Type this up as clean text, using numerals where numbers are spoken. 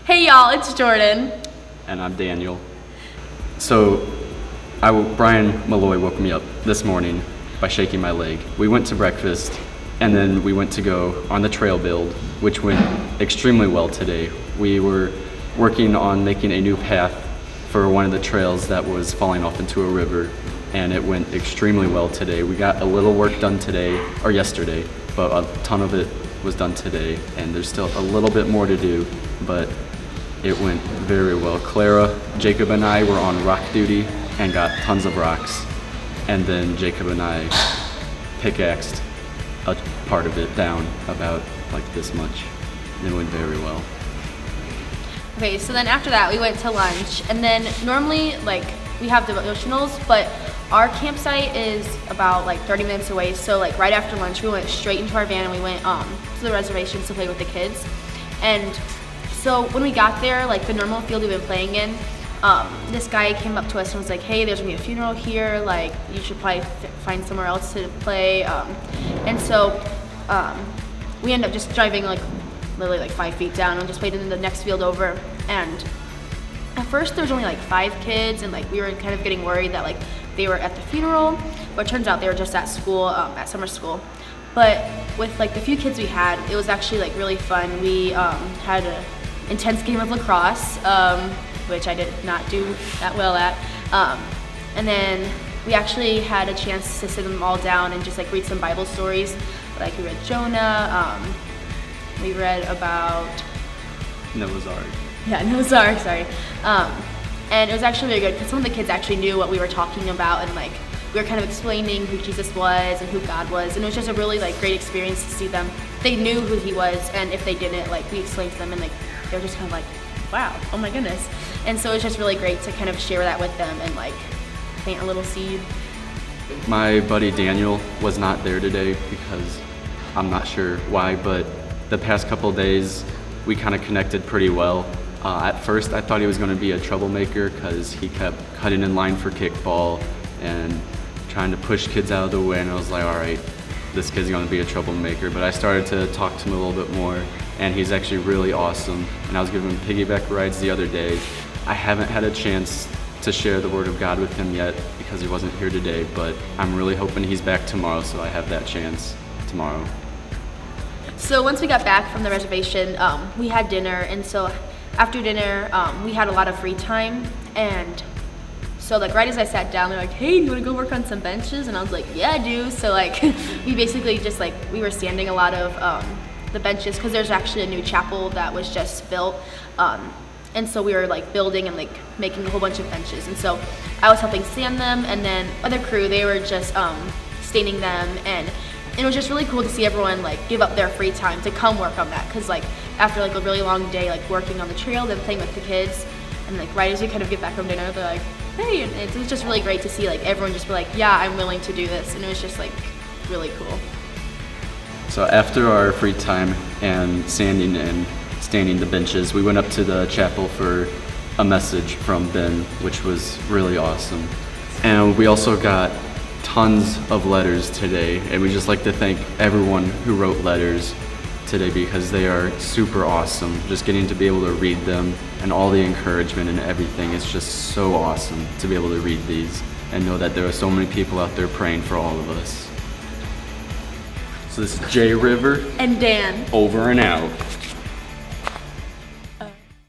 Hey y'all, it's Jordan. And I'm Daniel. So, Brian Malloy woke me up this morning by shaking my leg. We went to breakfast, and then we went to go on the trail build, which went extremely well today. We were working on making a new path for one of the trails that was falling off into a river, and it went extremely well today. We got a little work done yesterday, but a ton of it was done today, and there's still a little bit more to do, but it went very well. Clara, Jacob, and I were on rock duty and got tons of rocks, and then Jacob and I pickaxed a part of it down about like this much. It went very well. Okay, so then after that we went to lunch, and then normally we have devotionals, but our campsite is about 30 minutes away, so right after lunch we went straight into our van and we went to the reservations to play with the kids. And so when we got there, the normal field we've been playing in, this guy came up to us and was like, hey, there's gonna be a funeral here, you should probably find somewhere else to play. And so we ended up just driving literally 5 feet down and just played in the next field over. And at first there was only 5 kids, and we were kind of getting worried that they were at the funeral, but it turns out they were just at school, at summer school. But with the few kids we had, it was actually really fun. We had an intense game of lacrosse, which I did not do that well at. And then we actually had a chance to sit them all down and just read some Bible stories. We read Jonah, we read about Noah's Ark. Yeah, Noah's Ark, sorry. And it was actually really good because some of the kids actually knew what we were talking about, and we were kind of explaining who Jesus was and who God was, and it was just a really great experience to see them. They knew who he was, and if they didn't, we explained to them, and they were just kind of wow, oh my goodness. And so it's just really great to kind of share that with them and plant a little seed. My buddy Daniel was not there today because I'm not sure why, but the past couple days we kind of connected pretty well. At first I thought he was going to be a troublemaker because he kept cutting in line for kickball and trying to push kids out of the way, and I was like, all right, this kid's going to be a troublemaker. But I started to talk to him a little bit more, and he's actually really awesome, and I was giving him piggyback rides the other day. I haven't had a chance to share the word of God with him yet because he wasn't here today, but I'm really hoping he's back tomorrow, so I have that chance tomorrow. So once we got back from the reservation, we had dinner, and so after dinner we had a lot of free time. And so right as I sat down, they're like, hey, do you want to go work on some benches? And I was like, yeah, I do. So we basically just we were sanding a lot of the benches because there's actually a new chapel that was just built, and so we were building and making a whole bunch of benches. And so I was helping sand them, and then other crew, they were just staining them, and it was just really cool to see everyone give up their free time to come work on that, because after a really long day working on the trail, then playing with the kids, and right as we kind of get back from dinner, they're like, hey, and it was just really great to see everyone just be yeah, I'm willing to do this, and it was just really cool. So after our free time and sanding and staining the benches, we went up to the chapel for a message from Ben, which was really awesome. And we also got tons of letters today, and we just like to thank everyone who wrote letters today because they are super awesome. Just getting to be able to read them and all the encouragement and everything is just so awesome to be able to read these and know that there are so many people out there praying for all of us. So this is Jay River and Dan. Over and out.